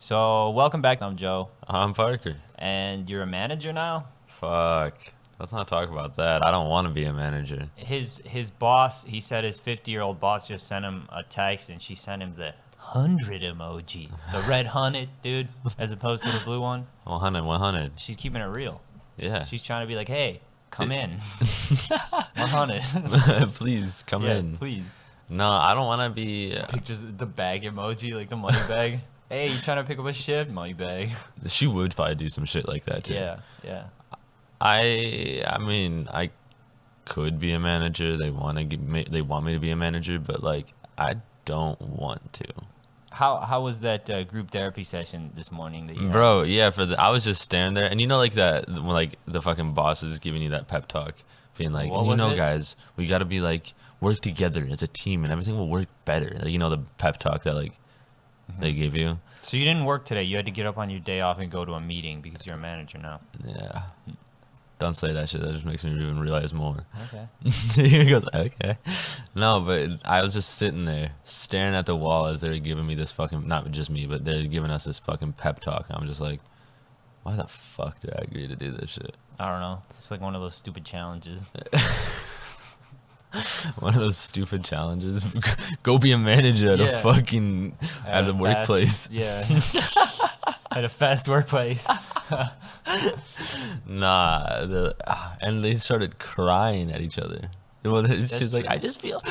So, welcome back. I'm Joe. I'm Parker. And you're a manager now? Fuck. Let's not talk about that. I don't want to be a manager. His boss, he said his 50-year-old boss just sent him a text, and she sent him the 100 emoji. The red 100, dude, as opposed to the blue one. 100. She's keeping it real. Yeah. She's trying to be like, hey, come in. 100. Please, come in. Please. No, I don't want to be... Pictures the bag emoji, like the money bag. Hey, you trying to pick up a shift? Money bag. She would probably do some shit like that, too. Yeah. I mean, I could be a manager. They want me to be a manager, but, like, I don't want to. How was that group therapy session this morning that you had? Bro, yeah, I was just staring there, and you know, like that, when, like, the fucking boss is giving you that pep talk, being like, What was it? guys, we gotta be like, work together as a team, and everything will work better. Like, you know, the pep talk that like they give you. So you didn't work today. You had to get up on your day off and go to a meeting because you're a manager now. Yeah. Don't say that shit. That just makes me even realize more. Okay. He goes, okay. No, but I was just sitting there staring at the wall as they were giving me this fucking, not just me, but they're giving us this fucking pep talk. I'm just like, why the fuck did I agree to do this shit? I don't know. It's like one of those stupid challenges. One of those stupid challenges. Go be a manager at a fucking at a workplace. Yeah. At a fast workplace. Nah, and they started crying at each other. She's like, I just feel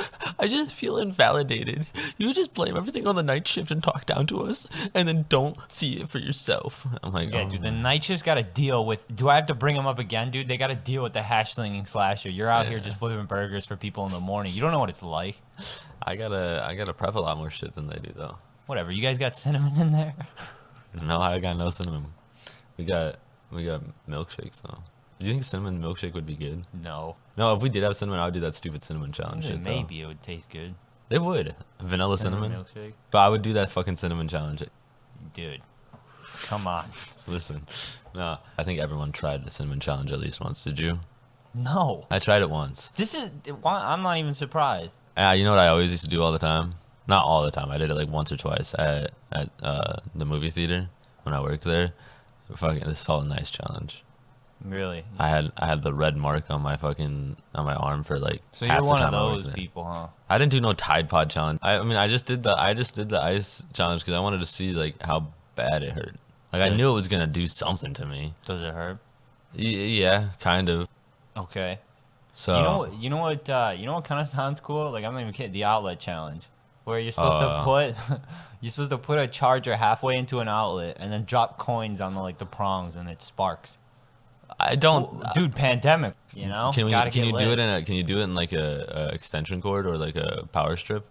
invalidated. You just blame everything on the night shift and talk down to us, and then don't see it for yourself. I'm like, yeah, dude, the night shift's got to deal with. Do I have to bring them up again, dude? They got to deal with the hash slinging slasher. You're out here just flipping burgers for people in the morning. You don't know what it's like. I gotta prep a lot more shit than they do though. Whatever. You guys got cinnamon in there? No, I got no cinnamon. We got milkshakes though. Do you think cinnamon milkshake would be good? No. No, if we did have cinnamon, I would do that stupid cinnamon challenge shit though. Maybe it would taste good. It would. Vanilla cinnamon. Milkshake. But I would do that fucking cinnamon challenge. Dude, come on. Listen, no, I think everyone tried the cinnamon challenge at least once. Did you? No. I tried it once. I'm not even surprised. You know what I always used to do all the time? Not all the time. I did it like once or twice at the movie theater when I worked there. Fucking the Salt and Ice challenge. Really? I had the red mark on my arm for like so half you're the one time of I worked those there. people, huh? I didn't do no Tide Pod challenge. I mean, I just did the ice challenge because I wanted to see like how bad it hurt. Like I knew it was gonna do something to me. Does it hurt? Yeah, kind of. Okay. So you know what kind of sounds cool? Like I'm not even kidding. The outlet challenge, where you're supposed to put a charger halfway into an outlet and then drop coins on the prongs and it sparks. I don't, dude. Pandemic, you know. Can you do it in like a extension cord or like a power strip?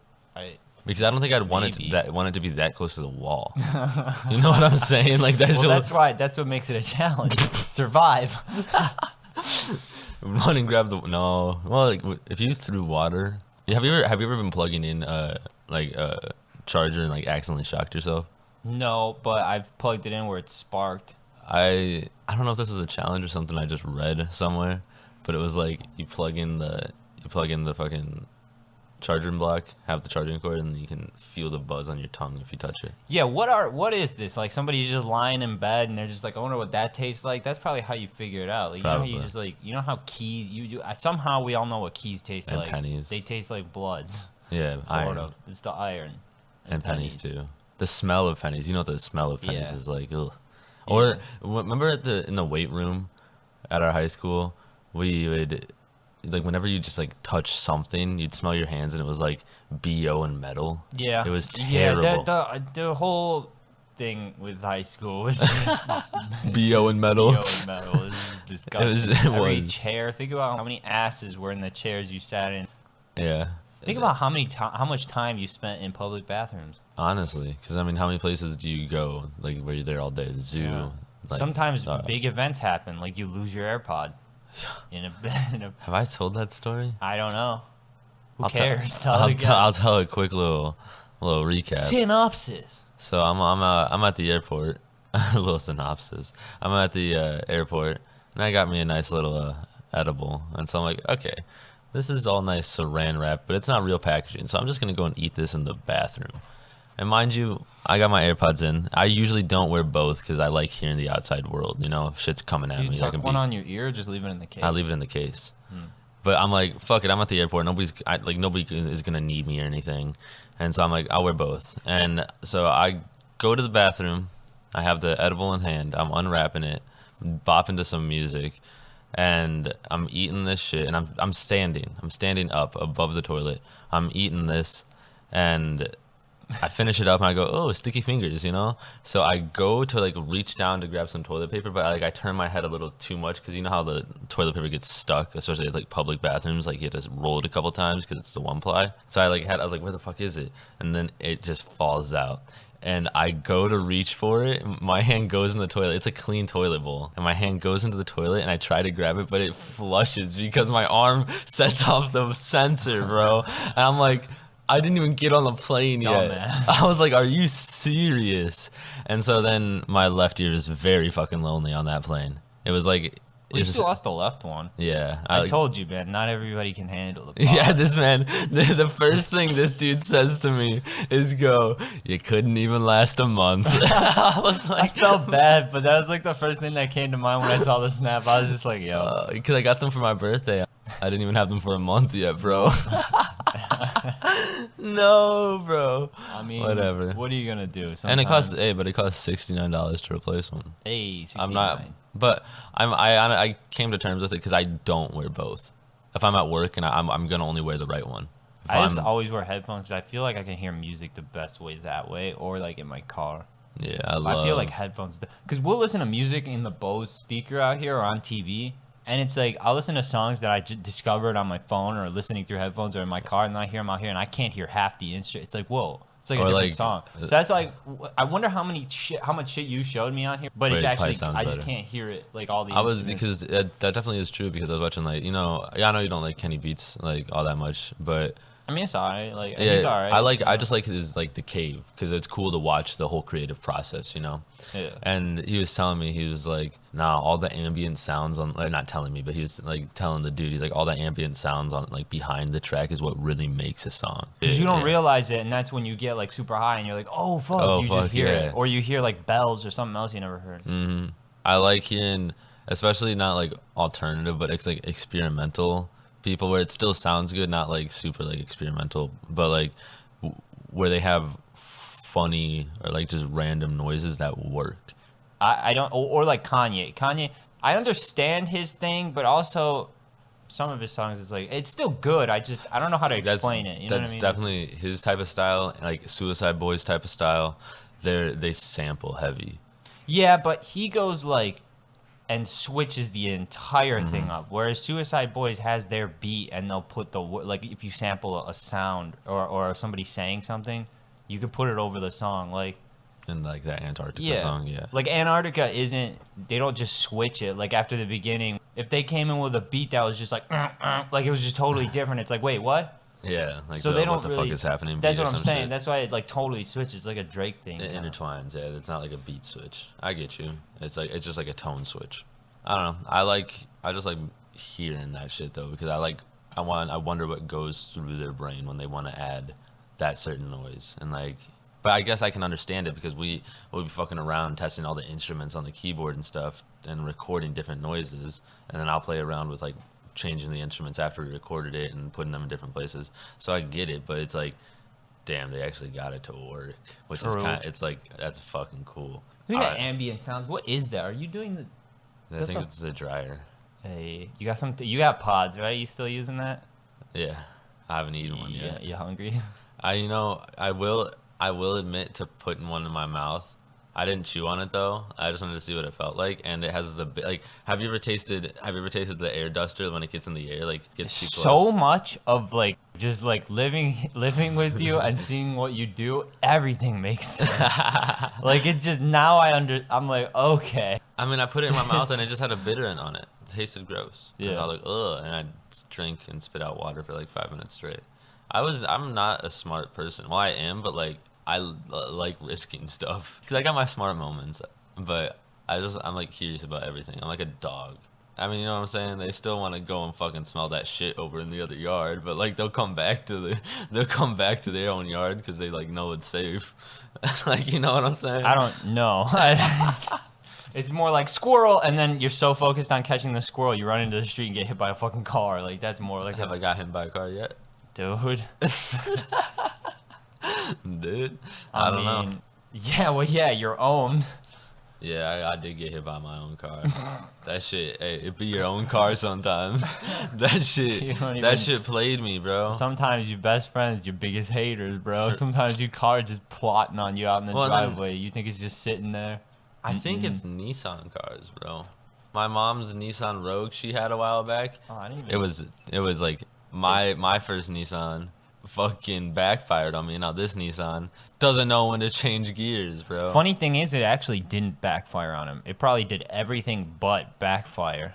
Because I don't think I'd want it to be that close to the wall. You know what I'm saying? Like that's that's what makes it a challenge. Survive. Run and grab no. Well, like if you threw water, have you ever been plugging in like a charger and like accidentally shocked yourself? No, but I've plugged it in where it sparked. I don't know if this is a challenge or something I just read somewhere, but it was like you plug in the fucking charging block, have the charging cord, and you can feel the buzz on your tongue if you touch it. Yeah, what is this? Like somebody's just lying in bed and they're just like, I wonder what that tastes like. That's probably how you figure it out. Like, you know how you just like, you know how keys you do. Somehow we all know what keys taste like. Pennies. They taste like blood. Yeah, sort of. It's the iron. And pennies too. The smell of pennies. You know what the smell of pennies is like. Ugh. Yeah. Or remember in the weight room at our high school, we would like whenever you just like touch something, you'd smell your hands and it was like BO and metal. Yeah. It was terrible. Yeah, the whole thing with high school was just, BO and metal. BO and metal. This is disgusting. Every chair. Think about how many asses were in the chairs you sat in. Yeah. Think about how much time you spent in public bathrooms. Honestly, because I mean, how many places do you go like where you're there all day? Zoo. Yeah. Like, sometimes big events happen, like you lose your AirPod. Have I told that story? I don't know. Who cares? I'll tell a quick little recap. Synopsis. So I'm at the airport. A little synopsis. I'm at the airport, and I got me a nice little edible, and so I'm like, okay, this is all nice saran wrap, but it's not real packaging, so I'm just gonna go and eat this in the bathroom. And mind you, I got my AirPods in. I usually don't wear both because I like hearing the outside world. You know, if shit's coming at You me. tuck one on your ear, or just leave it in the case? I leave it in the case. But I'm like, fuck it. I'm at the airport. Nobody is gonna need me or anything, and so I'm like, I'll wear both. And so I go to the bathroom. I have the edible in hand. I'm unwrapping it, bopping to some music, and I'm eating this shit. And I'm standing. I'm standing up above the toilet. I'm eating this, and I finish it up and I go, oh, sticky fingers, you know? So I go to like reach down to grab some toilet paper, but I turn my head a little too much because you know how the toilet paper gets stuck, especially at like public bathrooms, like you have to roll it a couple times because it's the one ply. So I was like, where the fuck is it? And then it just falls out. And I go to reach for it. My hand goes in the toilet. It's a clean toilet bowl. And my hand goes into the toilet and I try to grab it, but it flushes because my arm sets off the sensor, bro. And I'm like, I didn't even get on the plane yet. I was like, are you serious? And so then my left ear is very fucking lonely on that plane. It was like... You still lost the left one. Yeah. I told you, man, not everybody can handle the pod. Yeah, this man, the first thing this dude says to me is you couldn't even last a month. I was like... I felt bad, but that was like the first thing that came to mind when I saw the snap. I was just like, yo. Because I got them for my birthday. I didn't even have them for a month yet, bro. No, bro. I mean, whatever. What are you gonna do? Sometimes... And it costs $69 to replace one. Hey, 69. I'm not, but I came to terms with it because I don't wear both. If I'm at work and I'm gonna only wear the right one. I just always wear headphones because I feel like I can hear music the best way that way, or like in my car. Yeah, I feel like headphones because we'll listen to music in the Bose speaker out here or on TV. And it's like, I'll listen to songs that I just discovered on my phone or listening through headphones or in my car, and then I hear them out here, and I can't hear half the instrument. It's like, whoa. It's like a different song. So that's like, I wonder how much shit you showed me on here, but it's actually, I just can't hear it, like all the because that definitely is true because I was watching like, I know you don't like Kenny Beats like all that much, but... I mean, it's alright. Like, yeah, it's alright. I just like his like the cave because it's cool to watch the whole creative process, you know. Yeah. And he was telling me, he was like, nah, all the ambient sounds on, like, not telling me, but he was like telling the dude, he's like, all the ambient sounds on like behind the track is what really makes a song. Because you don't realize it, and that's when you get like super high, and you're like, oh fuck, you just hear it, or you hear like bells or something else you never heard. Mm-hmm. I like hearing, especially not like alternative, but it's like experimental people where it still sounds good, not like super like experimental, but like where they have funny or like just random noises that work. I don't, or like Kanye, I understand his thing, but also some of his songs is like, it's still good. I don't know how to explain it. You know what I mean? That's definitely his type of style, like Suicide Boys type of style. They sample heavy. Yeah, but he goes like and switches the entire thing up, whereas Suicide Boys has their beat and they'll put the like, if you sample a sound or somebody saying something, you could put it over the song, like in like that Antarctica song. Yeah, like Antarctica isn't, they don't just switch it like after the beginning. If they came in with a beat that was just like it was just totally different, it's like, wait, what? Yeah, like so they don't what the really, fuck is happening. That's what I'm saying. Shit. That's why it like totally switches, like a Drake thing. It intertwines. Yeah, it's not like a beat switch. I get you. It's just like a tone switch. I don't know. I just like hearing that shit though, because I wonder what goes through their brain when they want to add that certain noise, and like, but I guess I can understand it because we'll be fucking around testing all the instruments on the keyboard and stuff and recording different noises, and then I'll play around with like changing the instruments after we recorded it and putting them in different places. So I get it, but it's like, damn, they actually got it to work, which is kind of, it's like, that's fucking cool. You got ambient sounds. What is that? Are you doing the? I think it's the dryer. Hey, you got you got pods, right? You still using that? Yeah, I haven't eaten one yet. You hungry? I will admit to putting one in my mouth. I didn't chew on it though. I just wanted to see what it felt like, and it has the like. Have you ever tasted the air duster when it gets in the air? Like gets too close? So much of like just like living with you and seeing what you do, everything makes sense. Like it just now I'm like, okay. I mean, I put it in my mouth and it just had a bitterant on it. It tasted gross. Yeah. And I was like, ugh, and I drink and spit out water for like 5 minutes straight. I'm not a smart person. Well, I am, but like I like risking stuff because I got my smart moments, but I'm like curious about everything. I'm like a dog. I mean, you know what I'm saying? They still want to go and fucking smell that shit over in the other yard, but like they'll come back to their own yard because they like know it's safe. Like, you know what I'm saying? I don't know. It's more like squirrel, and then you're so focused on catching the squirrel, you run into the street and get hit by a fucking car. Like, that's more like Have I got hit by a car yet? dude. Dude, I don't know. Yeah, well, yeah, your own. Yeah, I did get hit by my own car. That shit, hey, it be your own car sometimes. That shit played me, bro. Sometimes your best friends, your biggest haters, bro. Sometimes your car just plotting on you out in the driveway. You think it's just sitting there. I think it's Nissan cars, bro. My mom's Nissan Rogue she had a while back. Oh, I didn't It was like my first Nissan fucking backfired on me. Now this Nissan doesn't know when to change gears, bro. Funny thing is, it actually didn't backfire on him. It probably did everything but backfire.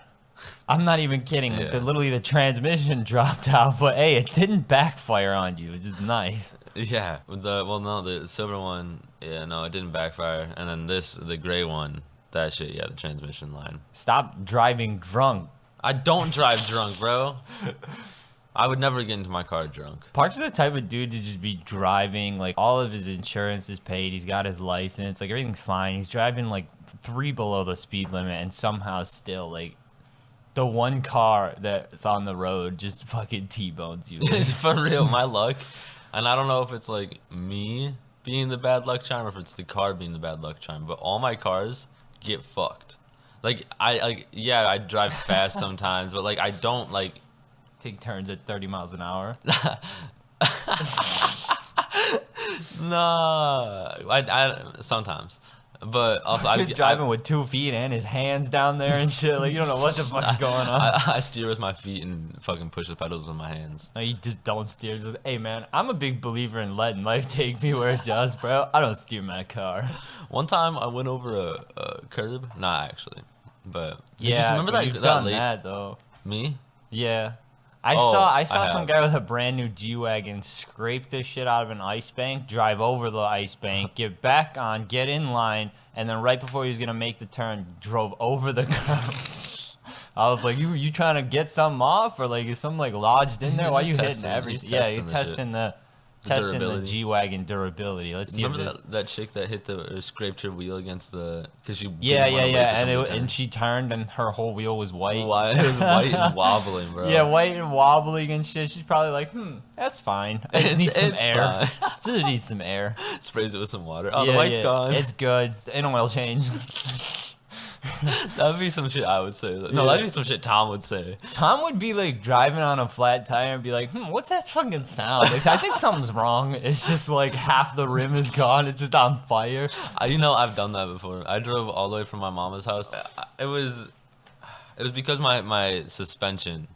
I'm not even kidding. Yeah. Literally, the transmission dropped out, but hey, it didn't backfire on you, which is nice. Yeah, the silver one, yeah, no, it didn't backfire. And then the gray one, that shit, yeah, the transmission line. Stop driving drunk. I don't drive drunk, bro. I would never get into my car drunk. Park's the type of dude to just be driving, like, all of his insurance is paid, he's got his license, like, everything's fine. He's driving, like, 3 below the speed limit, and somehow still, like, the one car that's on the road just fucking T-bones you. It's for real, my luck. And I don't know if it's, like, me being the bad luck charm or if it's the car being the bad luck charm, but all my cars get fucked. Like, I drive fast sometimes, but, like, I don't, like... Take turns at 30 miles an hour. No, I sometimes, but also I'm driving with 2 feet and his hands down there and shit. Like, you don't know what the fuck's going on. I steer with my feet and fucking push the pedals with my hands. No, you just don't steer. Just, hey, man, I'm a big believer in letting life take me where it does, bro. I don't steer my car. One time I went over a curb. Not actually, but Yeah, just remember but that you've done late that though. me. Yeah. I saw some have. guy with a brand new G-Wagon scrape this shit out of an ice bank, drive over the ice bank, get back on, get in line, and then right before he was gonna make the turn, drove over the curb. I was like, you trying to get something off, or like is something like lodged in there? He's Why you just hitting testing- everything? he's Yeah, testing you're the testing the durability. G-Wagon durability. Let's see. Remember if this... that chick that hit scraped her wheel against the because she Yeah, didn't wanna wait for and somebody to turn. and she turned and her whole wheel was white. Why it was white and wobbling, bro. Yeah, white and wobbling and shit. She's probably like, that's fine. I just need some It's air. fine. Just need some air. Sprays it with some water. Oh, the white's gone. It's good. An oil change. That'd be some shit I would say. No, Yeah. that'd be some shit Tom would say. Tom would be like driving on a flat tire and be like, what's that fucking sound? Like, I think something's wrong. It's just like half the rim is gone. It's just on fire. You know, I've done that before. I drove all the way from my mama's house. It was because my suspension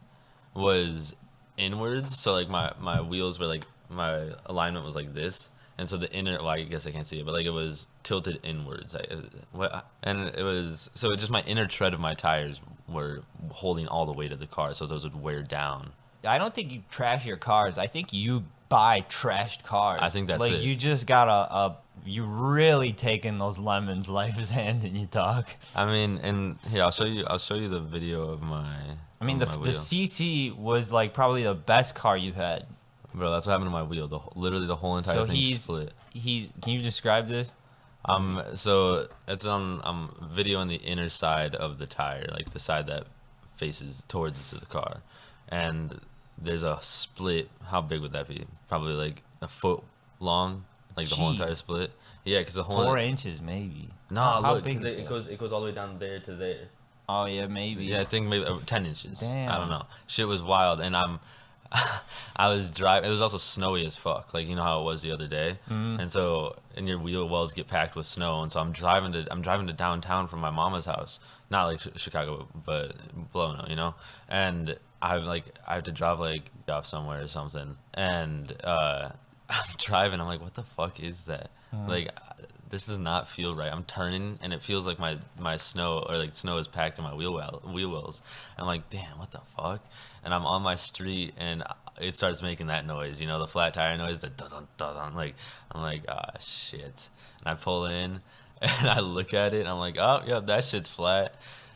was inwards, so like my wheels were like my alignment was like this, and so the inner, well, I guess I can't see it, but like it was tilted inwards. And it was so just my inner tread of my tires were holding all the weight of the car, so those would wear down. I don't think you trash your cars. I think you buy trashed cars. I think that's like it. you just got you really taking those lemons life is handing you, dog. I mean, and here I'll show you the video of my. I mean, of the my wheel. CC was like probably the best car you've had. Bro, that's what happened to my wheel. Literally the whole entire So thing split. Can you describe this? So it's on. I'm videoing the inner side of the tire, like the side that faces towards the car, and there's a split. How big would that be? Probably like a foot long, like the whole entire Jeez. split. Yeah, because the whole 4 inches maybe. No, How look, big 'cause is it? it goes all the way down there to there. Oh yeah, maybe. Yeah, I think maybe 10 inches. Damn. I don't know. Shit was wild, and I was driving. It was also snowy as fuck. Like, you know how it was the other day, and so your wheel wells get packed with snow, and so I'm driving to downtown from my mama's house, not like Chicago, but Bologna, you know, and I have to drive like off somewhere or something, and I'm driving. I'm like, what the fuck is that? Like, this does not feel right. I'm turning and it feels like my snow or like snow is packed in my wheel wells. And I'm like, damn, what the fuck? And I'm on my street and it starts making that noise, you know, the flat tire noise, the dun. Like, I'm like, ah, shit. And I pull in and I look at it and I'm like, oh yeah, that shit's flat.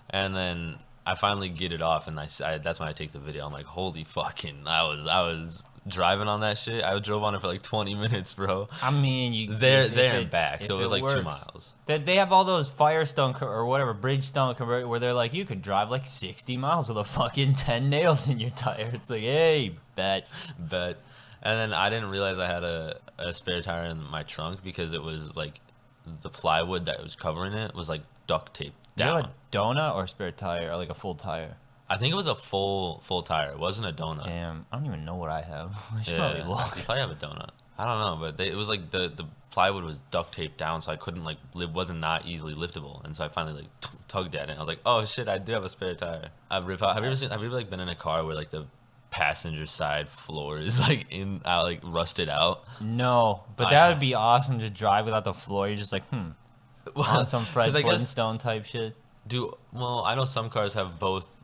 And then I finally get it off, and that's when I take the video. I'm like, holy fucking, I was driving on that shit. I drove on it for like 20 minutes, bro. I mean, you There if and it, back, so if it was like works. 2 miles. They have all those Firestone or whatever Bridgestone convert where they're like, you could drive like 60 miles with a fucking 10 nails in your tire. It's like, hey, bet. But and then I didn't realize I had a spare tire in my trunk because it was like the plywood that was covering it was like duct taped Do you down. have a donut or spare tire or like a full tire? I think it was a full tire. It wasn't a donut. Damn, I don't even know what I have. I should Yeah, probably look. you probably have a donut. I don't know, but it was like the plywood was duct taped down, so I couldn't like it wasn't not easily liftable, and so I finally like tugged at it. I was like, oh shit, I do have a spare tire. Have you ever like been in a car where like the passenger side floor is like like rusted out? No, but I that would have. be awesome to drive without the floor. You're just like, on some Fred 'Cause I guess Flintstone type shit. well, I know some cars have both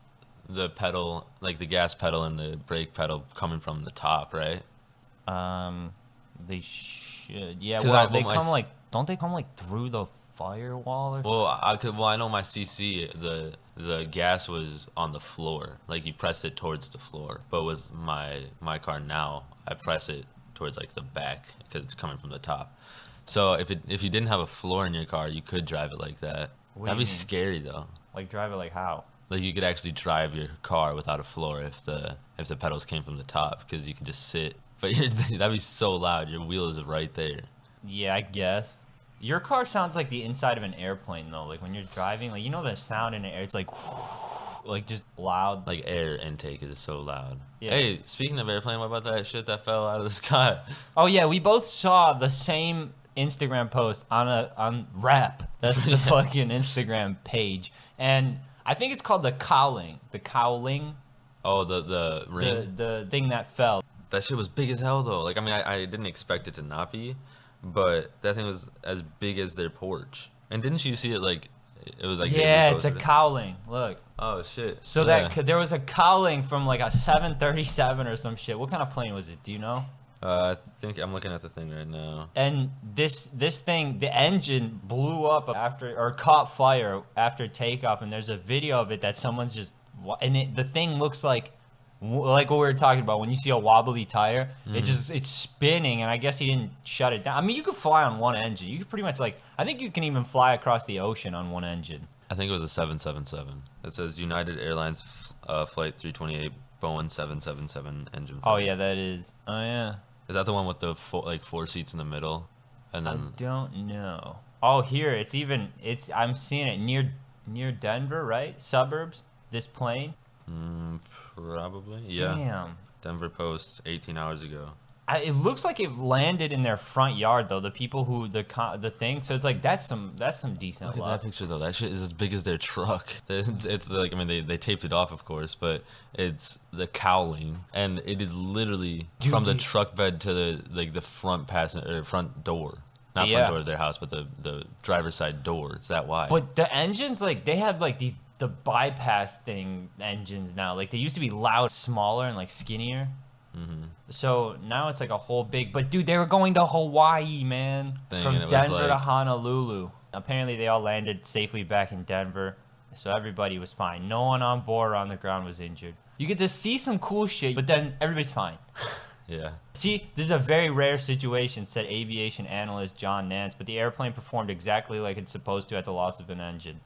the pedal, like the gas pedal and the brake pedal coming from the top, right? They should. Yeah, 'Cause well, they my come s- like, don't they come like through the firewall or? Well, I know my CC, the gas was on the floor, like you pressed it towards the floor. But with my car now, I press it towards like the back because it's coming from the top. So if you didn't have a floor in your car, you could drive it like that. What do That'd you be mean? scary though. Like drive it like how? Like you could actually drive your car without a floor if the pedals came from the top, because you could just sit. But that'd be so loud. Your wheels are right there. Yeah, I guess. Your car sounds like the inside of an airplane though. Like when you're driving, like you know the sound in the air. It's like just loud. Like air intake is so loud. Yeah. Hey, speaking of airplane, what about that shit that fell out of the sky? Oh yeah, we both saw the same Instagram post on Rap. That's the fucking Instagram page, and I think it's called the cowling. The cowling. Oh, the ring. The thing that fell. That shit was big as hell though. Like I mean, I didn't expect it to not be, but that thing was as big as their porch. And didn't you see it like it was like they Yeah, it's a reposted it? cowling. Look. Oh shit. So Yeah. that there was a cowling from like a 737 or some shit. What kind of plane was it? Do you know? I think I'm looking at the thing right now. And this thing, the engine blew up after or caught fire after takeoff. And there's a video of it that someone's just and the thing looks like what we were talking about when you see a wobbly tire. It's spinning, and I guess he didn't shut it down. I mean, you could fly on one engine. You could pretty much I think you can even fly across the ocean on one engine. I think it was a 777. It says United Airlines flight 328 Boeing 777 engine. Oh failure. yeah, that is. Oh yeah. Is that the one with the four seats in the middle? And I then don't know. Oh, here I'm seeing it near Denver, right? Suburbs. This plane. probably yeah. Damn. Denver Post 18 hours ago. It looks like it landed in their front yard though. The people who the thing. So it's like that's some decent Look at luck. that picture though. That shit is as big as their truck. It's like, I mean, they taped it off, of course, but it's the cowling, and it is literally Dude, from the truck bed to the front door. Not Yeah. front door of their house, but the driver's side door. It's that wide. But the engines, like they have like the bypass thing engines now. Like they used to be loud, smaller, and like skinnier. So now it's like a whole big. But dude, they were going to Hawaii, man, Thing, from and it was Denver to like- Honolulu. Apparently, they all landed safely back in Denver, so everybody was fine. No one on board or on the ground was injured. You get to see some cool shit, but then everybody's fine. yeah. See, this is a very rare situation, said aviation analyst John Nance, but the airplane performed exactly like it's supposed to at the loss of an engine.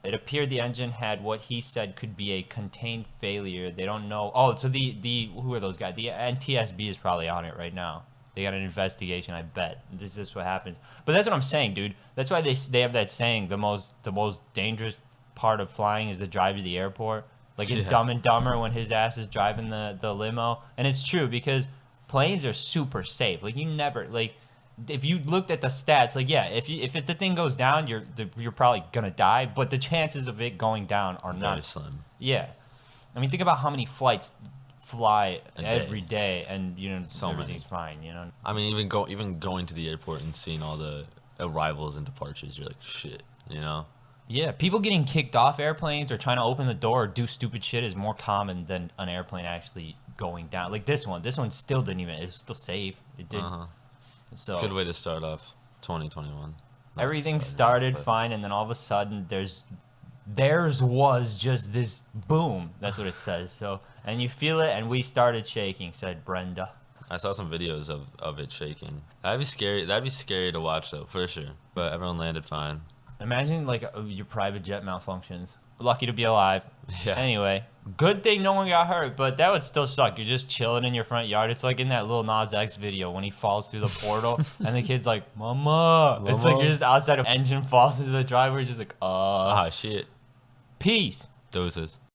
It appeared the engine had what he said could be a contained failure. They don't know. Oh, so the who are those guys? The NTSB is probably on it right now. They got an investigation, I bet. This is what happens. But that's what I'm saying, dude. That's why they have that saying, the most dangerous part of flying is the drive to the airport. Like in Yeah. Dumb and Dumber when his ass is driving the limo. And it's true because planes are super safe. Like you never if you looked at the stats, like yeah, if the thing goes down, you're probably gonna die. But the chances of it going down are Very not. slim. Yeah, I mean, think about how many flights fly A day. every day, and So everything's many. fine. I mean, even going to the airport and seeing all the arrivals and departures, you're like, shit, you know? Yeah, people getting kicked off airplanes or trying to open the door or do stupid shit is more common than an airplane actually going down. Like this one still didn't even. It's still safe. It didn't. Uh-huh. So Good way to start off 2021. Not everything started, started but- fine, and then all of a sudden there's theirs was just this boom. That's what it says. So, and you feel it, and we started shaking, said Brenda. I saw some videos of it shaking. That'd be scary. That'd be scary to watch though, for sure. But everyone landed fine. Imagine like your private jet malfunctions. Lucky to be alive. Yeah. Anyway, good thing no one got hurt, but that would still suck. You're just chilling in your front yard. It's like in that Lil Nas X video when he falls through the portal and the kid's like, Mama. It's like you're just outside, of engine falls into the driveway. Just like, Ah, shit. Peace. Doses.